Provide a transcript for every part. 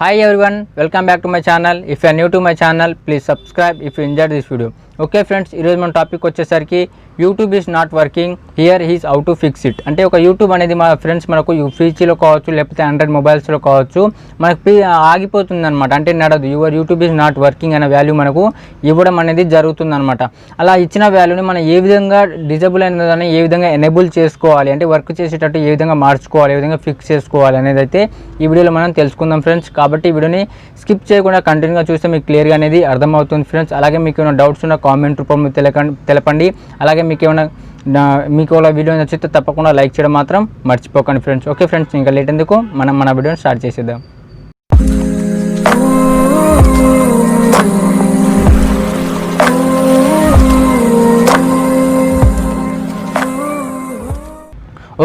Hi everyone, welcome back to my channel. If you are new to my channel, please subscribe if you enjoyed this video. Okay friends, ఈరోజు మన topic వచ్చేసరికి YouTube is not working here he's how to fix it. అంటే ఒక YouTube అనేది మన friends మనకు పీసీలో కావచ్చు లేకపోతే ఆండ్రాయిడ్ మొబైల్స్లో కావచ్చు మనకు ఆగిపోతుంది అనమాట. అంటే నడదు, your YouTube is not working అనే వాల్యూ మనకు ఇవ్వడం అనేది జరుగుతుంది అనమాట. అలా ఇచ్చిన వాల్యూని మనం ఏ విధంగా డిజేబుల్ అయినదని ఏ విధంగా ఎనేబుల్ చేసుకోవాలి, అంటే వర్క్ చేసేటట్టు ఏ విధంగా మార్చుకోవాలి, ఏ విధంగా ఫిక్స్ చేసుకోవాలి అనేది అయితే ఈ వీడియోలో మనం తెలుసుకుందాం ఫ్రెండ్స్. కాబట్టి ఈ వీడియోని స్కిప్ చేయకుండా కంటిన్యూగా చూస్తే మీకు క్లియర్గా అనేది అర్థమవుతుంది ఫ్రెండ్స్. అలాగే మీకు ఏమైనా డౌట్స్ ఉన్న కామెంట్ రూపంలో తెలపండి. అలాగే మీకు వీడియో నచ్చితే తప్పకుండా లైక్ చేయడం మాత్రం మర్చిపోకండి ఫ్రెండ్స్. ఓకే ఫ్రెండ్స్, ఇంకా లేట్ ఎందుకు మన వీడియోని స్టార్ట్ చేసేద్దాం.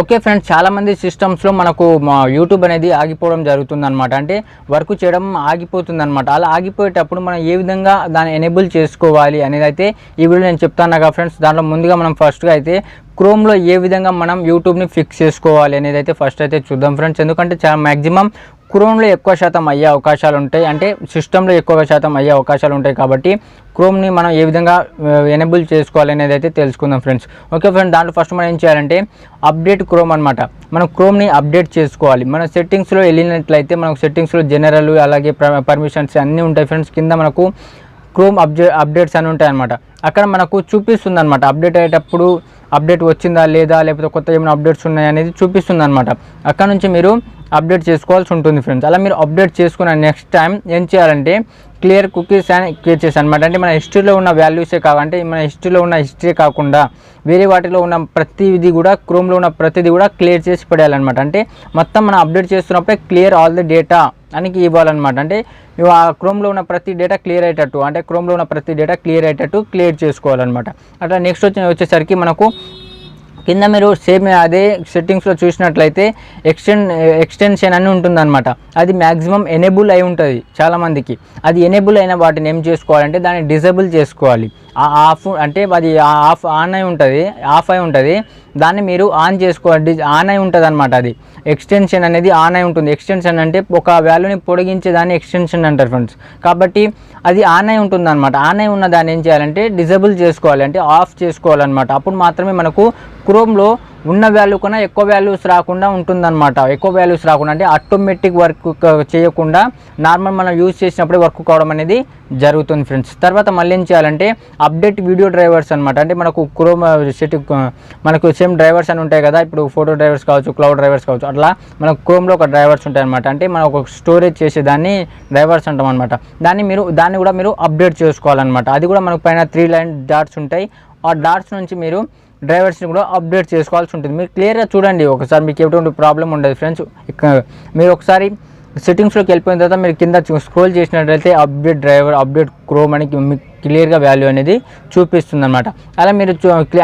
ఓకే ఫ్రెండ్స్, చాలామంది సిస్టమ్స్లో మనకు యూట్యూబ్ అనేది ఆగిపోవడం జరుగుతుందన్నమాట. అంటే వర్క్ చేయడం ఆగిపోతుందన్నమాట. అలా ఆగిపోయేటప్పుడు మనం ఏ విధంగా దాన్ని ఎనేబుల్ చేసుకోవాలి అనేది అయితే ఈ వీడియో నేను చెప్తాను కదా ఫ్రెండ్స్. దాంట్లో ముందుగా మనం ఫస్ట్గా అయితే క్రోమ్లో ఏ విధంగా మనం యూట్యూబ్ని ఫిక్స్ చేసుకోవాలి అనేది అయితే ఫస్ట్ అయితే చూద్దాం ఫ్రెండ్స్. ఎందుకంటే చాలా మ్యాక్సిమం క్రోమ్లో ఎక్కువ శాతం అయ్యే అవకాశాలు ఉంటాయి, అంటే సిస్టంలో ఎక్కువ శాతం అయ్యే అవకాశాలు ఉంటాయి. కాబట్టి క్రోమ్ని మనం ఏ విధంగా ఎనేబుల్ చేసుకోవాలి అనేది అయితే తెలుసుకుందాం ఫ్రెండ్స్. ఓకే ఫ్రెండ్స్, దాంట్లో ఫస్ట్ మనం ఏం చేయాలంటే అప్డేట్ క్రోమ్ అనమాట. మనం క్రోమ్ని అప్డేట్ చేసుకోవాలి. మన సెట్టింగ్స్లో వెళ్ళినట్లయితే మనకు సెట్టింగ్స్లో జనరల్ అలాగే పర్మిషన్స్ అన్నీ ఉంటాయి ఫ్రెండ్స్. కింద మనకు క్రోమ్ అప్డేట్స్ అని ఉంటాయి అనమాట. అక్కడ మనకు చూపిస్తుంది అనమాట అప్డేట్ అయ్యేటప్పుడు అప్డేట్ వచ్చిందా లేదా, లేకపోతే కొత్త ఏమైనా అప్డేట్స్ ఉన్నాయి అనేది చూపిస్తుంది అనమాట. అక్కడ నుంచి మీరు అప్డేట్ చేసుకోవాల్సి ఉంటుంది ఫ్రెండ్స్. అలా మీరు అప్డేట్ చేసుకున్న నెక్స్ట్ టైం ఏం చేయాలంటే క్లియర్ కుకీస్ అని క్రియేట్ చేసి అనమాట. అంటే మన హిస్టరీలో ఉన్న వాల్యూసే కావాలంటే మన హిస్టరీలో ఉన్న హిస్టరీ కాకుండా వేరే వాటిలో ఉన్న ప్రతిదీ కూడా క్రోమ్లో ఉన్న ప్రతిదీ కూడా క్లియర్ చేసి పడేయాలన్నమాట. అంటే మొత్తం మనం అప్డేట్ చేస్తున్నప్పుడే క్లియర్ ఆల్ ది డేటా అని ఇవ్వాలన్నమాట. అంటే ఆ క్రోమ్లో ఉన్న ప్రతి డేటా క్లియర్ అయ్యేటట్టు, అంటే క్రోమ్లో ఉన్న ప్రతి డేటా క్లియర్ అయ్యేటట్టు క్లియర్ చేసుకోవాలన్నమాట. అట్లా నెక్స్ట్ వచ్చేసరికి మనకు కింద మీరు సేమ్ అదే సెట్టింగ్స్లో చూసినట్లయితే ఎక్స్టెన్షన్ అని ఉంటుందన్నమాట. అది మ్యాక్సిమం ఎనేబుల్ అయి ఉంటుంది చాలామందికి. అది ఎనేబుల్ అయిన వాటిని ఏం చేసుకోవాలంటే దాన్ని డిజేబుల్ చేసుకోవాలి. ఆఫ్ అంటే అది ఆన్ అయి ఉంటుంది, దాన్ని మీరు ఆన్ చేసుకోవాలి. ఆన్ అయి ఉంటుంది అనమాట. అది ఎక్స్టెన్షన్ అనేది ఆన్ అయి ఉంటుంది. ఎక్స్టెన్షన్ అంటే ఒక వాల్యూని పొడిగించే దాన్ని ఎక్స్టెన్షన్ అంటారు ఫ్రెండ్స్. కాబట్టి అది ఆన్ అయి ఉంటుంది అనమాట. ఆన్ అయి ఉన్న దాన్ని ఏం చేయాలంటే డిజేబుల్ చేసుకోవాలి, అంటే ఆఫ్ చేసుకోవాలన్నమాట. అప్పుడు మాత్రమే మనకు క్రోమ్లో ఉన్న వాల్యూ కన్నా ఎక్కువ వాల్యూస్ రాకుండా ఉంటుందన్నమాట. ఎక్కువ వాల్యూస్ రాకుండా అంటే ఆటోమేటిక్ వర్క్ చేయకుండా నార్మల్ మనం యూజ్ చేసినప్పుడే వర్క్ కావడం అనేది జరుగుతుంది ఫ్రెండ్స్. తర్వాత మళ్ళీ ఏం చేయాలంటే అప్డేట్ వీడియో డ్రైవర్స్ అనమాట. అంటే మనకు క్రోమ్ మనకు సేమ్ డ్రైవర్స్ అని ఉంటాయి కదా, ఇప్పుడు ఫోటో డ్రైవర్స్ కావచ్చు, క్లౌడ్ డ్రైవర్స్ కావచ్చు, అట్లా మనకు క్రోమ్లో ఒక డ్రైవర్స్ ఉంటాయి అనమాట. అంటే మనం ఒక స్టోరేజ్ చేసేదాన్ని డ్రైవర్స్ అంటాం అనమాట. దాన్ని కూడా మీరు అప్డేట్ చేసుకోవాలన్నమాట. అది కూడా మనకు పైన 3 లైన్ డాట్స్ ఉంటాయి. ఆ డాట్స్ నుంచి మీరు డ్రైవర్స్ని కూడా అప్డేట్ చేసుకోవాల్సి ఉంటుంది. మీరు క్లియర్గా చూడండి ఒకసారి, మీకు ఎటువంటి ప్రాబ్లం ఉండదు ఫ్రెండ్స్. మీరు ఒకసారి సెట్టింగ్స్లోకి వెళ్ళిపోయిన తర్వాత మీరు కింద స్క్రోల్ చేసినట్లయితే అప్డేట్ డ్రైవర్, అప్డేట్ క్రోమ్ అని మీకు క్లియర్గా వాల్యూ అనేది చూపిస్తుంది అనమాట. అలా మీరు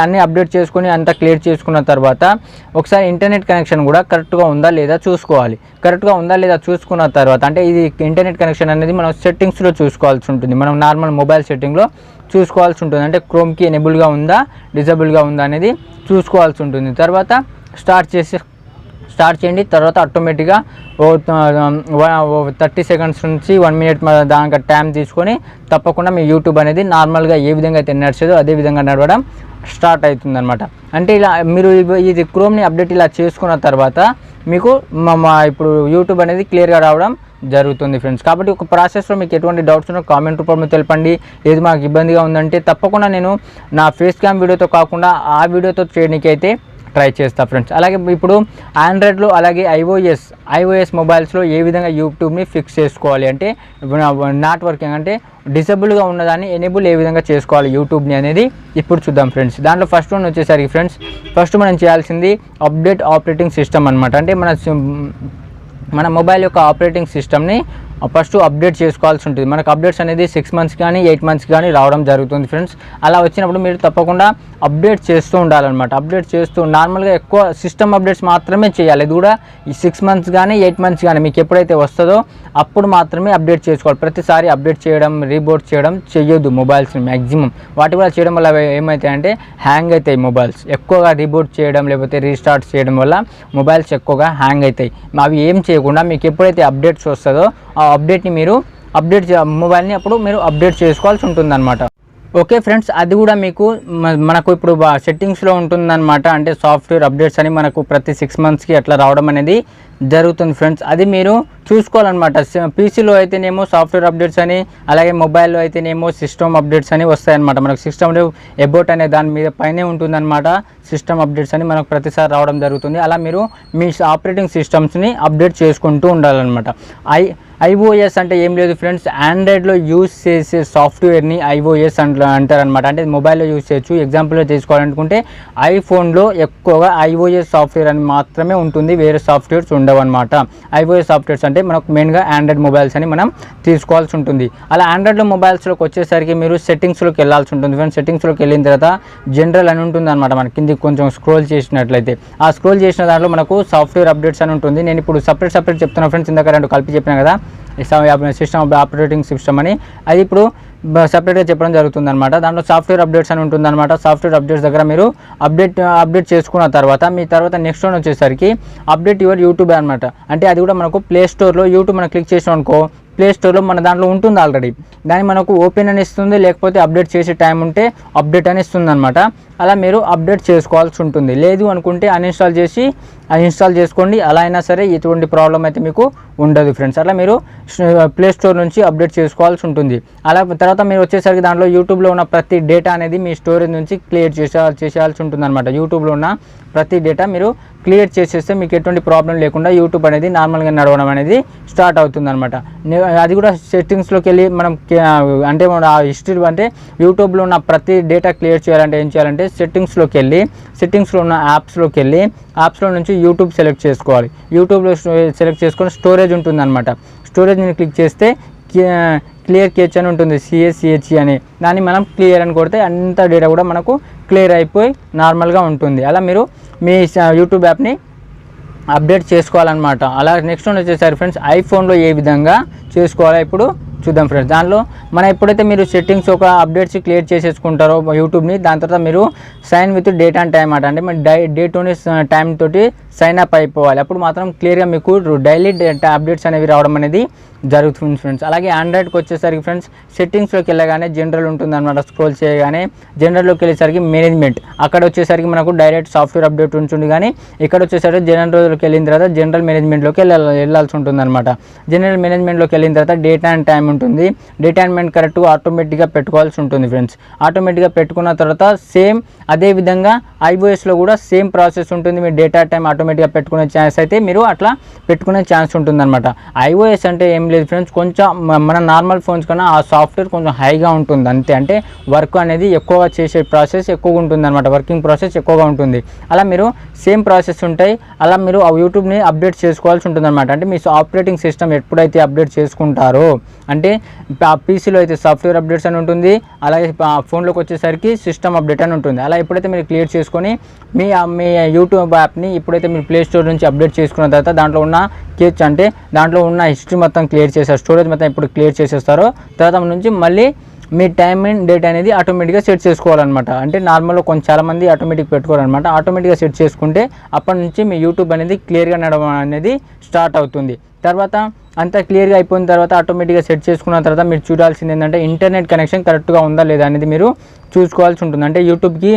అన్నీ అప్డేట్ చేసుకొని అంతా క్లియర్ చేసుకున్న తర్వాత ఒకసారి ఇంటర్నెట్ కనెక్షన్ కూడా కరెక్ట్గా ఉందా లేదా చూసుకోవాలి. కరెక్ట్గా ఉందా లేదా చూసుకున్న తర్వాత, అంటే ఇది ఇంటర్నెట్ కనెక్షన్ అనేది మనం సెట్టింగ్స్లో చూసుకోవాల్సి ఉంటుంది. మనం నార్మల్ మొబైల్ సెట్టింగ్లో చూసుకోవాల్సి ఉంటుంది. అంటే క్రోమ్కి ఎనేబుల్గా ఉందా డిజేబుల్గా ఉందా అనేది చూసుకోవాల్సి ఉంటుంది. తర్వాత స్టార్ట్ చేయండి. తర్వాత ఆటోమేటిక్గా 30 సెకండ్స్ నుంచి 1 మినిట్ దానికి టైం తీసుకొని తప్పకుండా మీ యూట్యూబ్ అనేది నార్మల్గా ఏ విధంగా అయితే నడిచేదో అదే విధంగా నడవడం స్టార్ట్ అవుతుంది అనమాట. అంటే ఇలా మీరు ఇది క్రోమ్ని అప్డేట్ ఇలా చేసుకున్న తర్వాత మీకు ఇప్పుడు యూట్యూబ్ అనేది క్లియర్గా రావడం జరుగుతుంది ఫ్రెండ్స్. కాబట్టి ఒక ప్రాసెస్లో మీకు ఎటువంటి డౌట్స్ ఉన్నా కామెంట్ రూపంలో తెలపండి. ఏది మాకు ఇబ్బందిగా ఉందంటే తప్పకుండా నేను నా ఫేస్ క్యామ్ వీడియోతో కాకుండా ఆ వీడియోతో చేయడానికి అయితే ట్రై చేస్తా ఫ్రెండ్స్. అలాగే ఇప్పుడు ఆండ్రాయిడ్లో అలాగే ఐఓఎస్ మొబైల్స్లో ఏ విధంగా యూట్యూబ్ని ఫిక్స్ చేసుకోవాలి, అంటే నాట్ వర్కింగ్ అంటే డిసేబుల్గా ఉన్నదాన్ని ఎనేబుల్ ఏ విధంగా చేసుకోవాలి యూట్యూబ్ని అనేది ఇప్పుడు చూద్దాం ఫ్రెండ్స్. దాంట్లో ఫస్ట్ వన్ వచ్చేసరికి ఫ్రెండ్స్, ఫస్ట్ మనం చేయాల్సింది అప్డేట్ ఆపరేటింగ్ సిస్టమ్ అనమాట. అంటే మన మొబైల్ యొక్క ఆపరేటింగ్ సిస్టమ్ని ఫస్ట్ అప్డేట్ చేసుకోవాల్సి ఉంటుంది. మనకు అప్డేట్స్ అనేది 6 మంత్స్ కానీ 8 మంత్స్ కానీ రావడం జరుగుతుంది ఫ్రెండ్స్. అలా వచ్చినప్పుడు మీరు తప్పకుండా అప్డేట్ చేస్తూ ఉండాలన్నమాట. అప్డేట్ చేస్తూ నార్మల్గా ఎక్కువ సిస్టమ్ అప్డేట్స్ మాత్రమే చేయాలి. ఇది కూడా ఈ 6 మంత్స్ కానీ 8 మంత్స్ కానీ మీకు ఎప్పుడైతే వస్తుందో అప్పుడు మాత్రమే అప్డేట్ చేసుకోవాలి. ప్రతిసారి అప్డేట్ చేయడం, రీబూట్ చేయడం చేయొద్దు మొబైల్స్ని మ్యాక్సిమం. వాటి వల్ల చేయడం వల్ల ఏమవుతాయంటే హ్యాంగ్ అవుతాయి మొబైల్స్. ఎక్కువగా రీబూట్ చేయడం లేకపోతే రీస్టార్ట్ చేయడం వల్ల మొబైల్స్ ఎక్కువగా హ్యాంగ్ అవుతాయి. అవి ఏం చేయకుండా మీకు ఎప్పుడైతే అప్డేట్స్ వస్తుందో ఆ అప్డేట్ని మీరు మొబైల్ని అప్పుడు మీరు అప్డేట్ చేసుకోవాల్సి ఉంటుందన్నమాట. ఓకే ఫ్రెండ్స్, అది కూడా మీకు మనకు ఇప్పుడు సెట్టింగ్స్లో ఉంటుందన్నమాట. అంటే సాఫ్ట్వేర్ అప్డేట్స్ అని మనకు ప్రతి 6 మంత్స్కి అట్లా రావడం అనేది జరుగుతుంది ఫ్రెండ్స్. అది మీరు చూసుకోవాలన్నమాట. పీసీలో అయితేనేమో సాఫ్ట్వేర్ అప్డేట్స్ అని, అలాగే మొబైల్లో అయితేనేమో సిస్టమ్ అప్డేట్స్ అని వస్తాయన్నమాట. మనకు సిస్టమ్ అబౌట్ అనే దాని మీద పైనే ఉంటుందన్నమాట. సిస్టమ్ అప్డేట్స్ అని మనకు ప్రతిసారి రావడం జరుగుతుంది. అలా మీరు మీ ఆపరేటింగ్ సిస్టమ్స్ని అప్డేట్ చేసుకుంటూ ఉండాలన్నమాట. ఐఓఎస్ అంటే ఏం లేదు ఫ్రెండ్స్, ఆండ్రాయిడ్లో యూజ్ చేసే సాఫ్ట్వేర్ని ఐఓఎస్ అంటారనమాట. అంటే మొబైల్లో యూజ్ చేయొచ్చు. ఎగ్జాంపుల్గా తీసుకోవాలనుకుంటే ఐఫోన్లో ఎక్కువగా ఐఓఎస్ సాఫ్ట్వేర్ అని మాత్రమే ఉంటుంది, వేరే సాఫ్ట్వేర్స్ ఉండవు అనమాట. ఐఓఎస్ సాఫ్ట్వేర్స్ అంటే మనకు మెయిన్గా ఆండ్రాయిడ్ మొబైల్స్ అని మనం తీసుకోవాల్సి ఉంటుంది. అలా ఆండ్రాయిడ్లో మొబైల్స్లోకి వచ్చేసరికి మీరు సెట్టింగ్స్లోకి వెళ్ళాల్సి ఉంటుంది ఫ్రెండ్స్. సెట్టింగ్స్లోకి వెళ్ళిన తర్వాత జనరల్ అని ఉంటుంది అనమాట. మన కిందికి కొంచెం స్క్రోల్ చేసినట్లయితే ఆ స్క్రోల్ చేసిన దాంట్లో మనకు సాఫ్ట్వేర్ అప్డేట్స్ అని ఉంటుంది. నేను ఇప్పుడు సపరేట్ చెప్తున్నా ఫ్రెండ్స్, ఇందాక రెండు కలిపి చెప్పినా కదా, సిస్టమ్ ఆపరేటింగ్ సిస్టమ్ అని. అది ఇప్పుడు సపరేట్గా చెప్పడం జరుగుతుంది అనమాట. దాంట్లో సాఫ్ట్వేర్ అప్డేట్స్ అని ఉంటుంది అనమాట. సాఫ్ట్వేర్ అప్డేట్స్ దగ్గర మీరు అప్డేట్ చేసుకున్న తర్వాత మీ తర్వాత నెక్స్ట్ వన్ వచ్చేసరికి అప్డేట్ యువర్ యూట్యూబ్ అనమాట. అంటే అది కూడా మనకు ప్లే స్టోర్లో యూట్యూబ్ మనం క్లిక్ చేసాం అనుకో, ప్లే స్టోర్లో మన దాంట్లో ఉంటుంది ఆల్రెడీ. దాన్ని మనకు ఓపెన్ అని ఇస్తుంది, లేకపోతే అప్డేట్ చేసే టైం ఉంటే అప్డేట్ అని ఇస్తుంది అనమాట. అలా మీరు అప్డేట్ చేసుకోవాల్సి ఉంటుంది. లేదు అనుకుంటే ఇన్స్టాల్ చేసుకోండి. అలా అయినా సరే ఎటువంటి ప్రాబ్లం అయితే మీకు ఉండదు ఫ్రెండ్స్. అలా మీరు ప్లే స్టోర్ నుంచి అప్డేట్ చేసుకోవాల్సి ఉంటుంది. అలా తర్వాత మీరు వచ్చేసరికి దాంట్లో యూట్యూబ్లో ఉన్న ప్రతి డేటా అనేది మీ స్టోరేజ్ నుంచి క్లియర్ చేసేయాల్సి ఉంటుంది అనమాట. యూట్యూబ్లో ఉన్న ప్రతి డేటా మీరు క్లియర్ చేసేస్తే మీకు ఎటువంటి ప్రాబ్లం లేకుండా యూట్యూబ్ అనేది నార్మల్గా నడవడం అనేది స్టార్ట్ అవుతుంది అనమాట. అది కూడా సెట్టింగ్స్లోకి వెళ్ళి మనం అంటే మన హిస్టరీ అంటే యూట్యూబ్లో ఉన్న ప్రతి డేటా క్లియర్ చేయాలంటే ఏం చేయాలంటే సెట్టింగ్స్లోకి వెళ్ళి సెట్టింగ్స్లో ఉన్న యాప్స్లోకి వెళ్ళి యాప్స్లో నుంచి యూట్యూబ్ సెలెక్ట్ చేసుకోవాలి. యూట్యూబ్లో సెలెక్ట్ చేసుకొని స్టోరేజ్ ఉంటుందన్నమాట. స్టోరేజ్ని క్లిక్ చేస్తే క్లియర్ కేచ్ అని ఉంటుంది, CACHE అని. దాన్ని మనం క్లియర్ అని కొడితే అంత డేటా కూడా మనకు క్లియర్ అయిపోయి నార్మల్గా ఉంటుంది. అలా మీరు మీ యూట్యూబ్ యాప్ని అప్డేట్ చేసుకోవాలన్నమాట. అలా నెక్స్ట్ వన్ వచ్చేసరి ఫ్రెండ్స్, ఐఫోన్లో ఏ విధంగా చేసుకోవాలో ఇప్పుడు చూద్దాం ఫ్రెండ్స్. దానిలో మనం ఎప్పుడైతే మీరు సెట్టింగ్స్ ఒక అప్డేట్స్ క్లియర్ చేసేసుకుంటారో యూట్యూబ్ని, దాని తర్వాత మీరు sign with date and time అంటే మీరు డేట్తోని టైం తోటి సైన్ అప్ అయిపోవాలి. అప్పుడు మాత్రం క్లియర్గా మీకు డైలీ అప్డేట్స్ అనేవి రావడం అనేది జరుగుతుంది ఫ్రెండ్స్. అలాగే ఆండ్రాయిడ్కి వచ్చేసరికి ఫ్రెండ్స్, సెట్టింగ్స్లోకి వెళ్ళగానే జనరల్ ఉంటుంది అనమాట. స్క్రోల్ చేయగానే జనరల్లోకి వెళ్ళేసరికి మేనేజ్మెంట్, అక్కడ వచ్చేసరికి మనకు డైరెక్ట్ సాఫ్ట్వేర్ అప్డేట్ ఉంటుంది. కానీ ఇక్కడ వచ్చేసరికి జనరల్లోకి వెళ్ళిన తర్వాత జనరల్ మేనేజ్మెంట్లోకి వెళ్ళాల్సి ఉంటుంది అనమాట. జనరల్ మేనేజ్మెంట్లోకి వెళ్ళిన తర్వాత డేట్ అండ్ టైం ఉంటుంది. డేట్ అండ్ టైం కరెక్ట్గా ఆటోమేటిక్గా పెట్టుకోవాల్సి ఉంటుంది ఫ్రెండ్స్. ఆటోమేటిక్గా పెట్టుకున్న తర్వాత సేమ్ అదే విధంగా ఐఓఎస్లో కూడా సేమ్ ప్రాసెస్ ఉంటుంది. మీరు డేటా టైం ఆటోమేటిక్గా పెట్టుకునే ఛాన్స్ అయితే మీరు అట్లా పెట్టుకునే ఛాన్స్ ఉంటుంది అనమాట. ఐఓఎస్ అంటే ఏం లేదు ఫ్రెండ్స్, కొంచెం మన నార్మల్ ఫోన్స్ కన్నా ఆ సాఫ్ట్వేర్ కొంచెం హైగా ఉంటుంది అంతే. అంటే వర్క్ అనేది ఎక్కువగా చేసే ప్రాసెస్ ఎక్కువగా ఉంటుంది అనమాట. వర్కింగ్ ప్రాసెస్ ఎక్కువగా ఉంటుంది. అలా మీరు సేమ్ ప్రాసెస్ ఉంటాయి. అలా మీరు ఆ యూట్యూబ్ని అప్డేట్ చేసుకోవాల్సి ఉంటుంది అనమాట. అంటే మీ ఆపరేటింగ్ సిస్టమ్ ఎప్పుడైతే అప్డేట్ చేసుకుంటారో, అంటే పీసీలో అయితే సాఫ్ట్వేర్ అప్డేట్స్ అని ఉంటుంది, అలాగే ఫోన్లోకి వచ్చేసరికి సిస్టమ్ అప్డేట్ అని ఉంటుంది. అలా ఎప్పుడైతే మీరు క్లియర్ చేసుకొని మీ యూట్యూబ్ యాప్ని ఎప్పుడైతే మీరు ప్లే స్టోర్ నుంచి అప్డేట్ చేసుకున్న తర్వాత దాంట్లో ఉన్న కేచ్ అంటే దాంట్లో ఉన్న హిస్టరీ మొత్తం క్లియర్ చేస్తారు, స్టోరేజ్ మొత్తం ఎప్పుడు క్లియర్ చేసేస్తారో తర్వాత నుంచి మళ్ళీ మీ టైం అండ్ డేట్ అనేది ఆటోమేటిక్గా సెట్ చేసుకోవాలన్నమాట. అంటే నార్మల్గా కొంచెం చాలామంది ఆటోమేటిక్ పెట్టుకోవాలన్నమాట. ఆటోమేటిక్గా సెట్ చేసుకుంటే అప్పటి నుంచి మీ యూట్యూబ్ అనేది క్లియర్గా నడవడం అనేది స్టార్ట్ అవుతుంది. తర్వాత అంతా క్లియర్గా అయిపోయిన తర్వాత ఆటోమేటిక్గా సెట్ చేసుకున్న తర్వాత మీరు చూడాల్సింది ఏంటంటే ఇంటర్నెట్ కనెక్షన్ కరెక్ట్గా ఉందా లేదా అనేది మీరు చూసుకోవాల్సి ఉంటుంది. అంటే యూట్యూబ్కి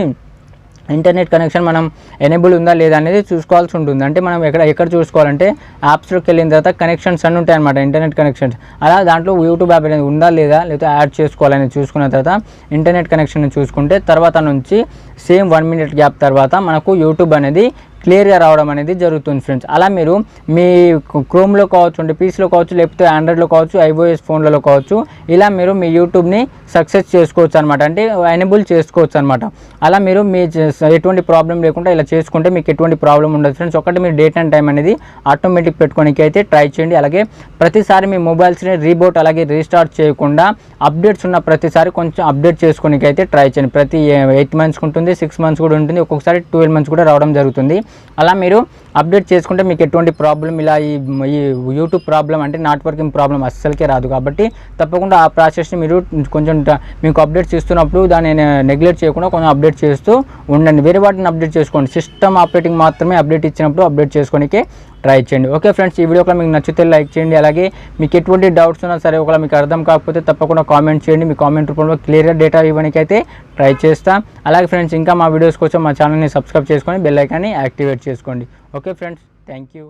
ఇంటర్నెట్ కనెక్షన్ మనం ఎనేబుల్ ఉందా లేదా అనేది చూసుకోవాల్సి ఉంటుంది. అంటే మనం ఎక్కడ చూసుకోవాలంటే యాప్స్లోకి వెళ్ళిన తర్వాత కనెక్షన్స్ అన్నీ ఉంటాయి అనమాట, ఇంటర్నెట్ కనెక్షన్స్. అలా దాంట్లో యూట్యూబ్ యాప్ అనేది ఉందా లేదా, లేకపోతే యాడ్ చేసుకోవాలని చూసుకున్న తర్వాత ఇంటర్నెట్ కనెక్షన్ చూసుకుంటే తర్వాత నుంచి సేమ్ 1 minute గ్యాప్ తర్వాత మనకు యూట్యూబ్ అనేది క్లియర్గా రావడం అనేది జరుగుతుంది ఫ్రెండ్స్. అలా మీరు మీ క్రోమ్లో కావచ్చు, అంటే పీసీలో కావచ్చు, లేకపోతే ఆండ్రాయిడ్లో కావచ్చు, ఐఓఎస్ ఫోన్లలో కావచ్చు, ఇలా మీరు మీ యూట్యూబ్ని సక్సెస్ చేసుకోవచ్చు అనమాట. అంటే ఎనేబుల్ చేసుకోవచ్చు అనమాట. అలా మీరు మీ ఎటువంటి ప్రాబ్లం లేకుండా ఇలా చేసుకుంటే మీకు ఎటువంటి ప్రాబ్లం ఉండదు ఫ్రెండ్స్. ఒకటి మీరు డేట్ అండ్ టైం అనేది ఆటోమేటిక్ పెట్టుకోనికి అయితే ట్రై చేయండి. అలాగే ప్రతిసారి మీ మొబైల్స్ని రీబూట్ అలాగే రీస్టార్ట్ చేయకుండా అప్డేట్స్ ఉన్న ప్రతిసారి కొంచెం అప్డేట్ చేసుకోనికి అయితే ట్రై చేయండి. ప్రతి 8 months ఉంటుంది, 6 months కూడా ఉంటుంది, ఒక్కొక్కసారి 12 months కూడా రావడం జరుగుతుంది. అలా మీరు అప్డేట్ చేసుకుంటే మీకు ఎటువంటి ప్రాబ్లం ఇలా ఈ యూట్యూబ్ ప్రాబ్లం అంటే నాట్ వర్కింగ్ ప్రాబ్లం అస్సలకే రాదు. కాబట్టి తప్పకుండా ఆ ప్రాసెస్ని మీరు కొంచెం మీకు అప్డేట్స్ ఇస్తున్నప్పుడు దాన్ని నెగ్లెక్ట్ చేయకుండా కొంచెం అప్డేట్ చేస్తూ ఉండండి. వేరే వాటిని అప్డేట్ చేసుకోండి. సిస్టమ్ ఆపరేటింగ్ మాత్రమే అప్డేట్ ఇచ్చినప్పుడు అప్డేట్ చేసుకోనికే ట్రై చేయండి. ఓకే ఫ్రెండ్స్, ఈ వీడియో కూడా మీకు నచ్చితే లైక్ చేయండి. అలాగే మీకు ఎటువంటి డౌట్స్ ఉన్నా సరే ఒకవేళ మీకు అర్థం కాకపోతే తప్పకుండా కామెంట్ చేయండి. మీ కామెంట్ రూపంలో క్లియర్గా డేటా ఇవ్వడానికి అయితే ట్రై చేస్తాం. అలాగే ఫ్రెండ్స్, ఇంకా మా వీడియోస్ కోసం మా ఛానల్ని సబ్స్క్రైబ్ చేసుకొని బెల్ ఐకాన్ని యాక్టివేట్ చేసుకోండి. Okay friends, thank you.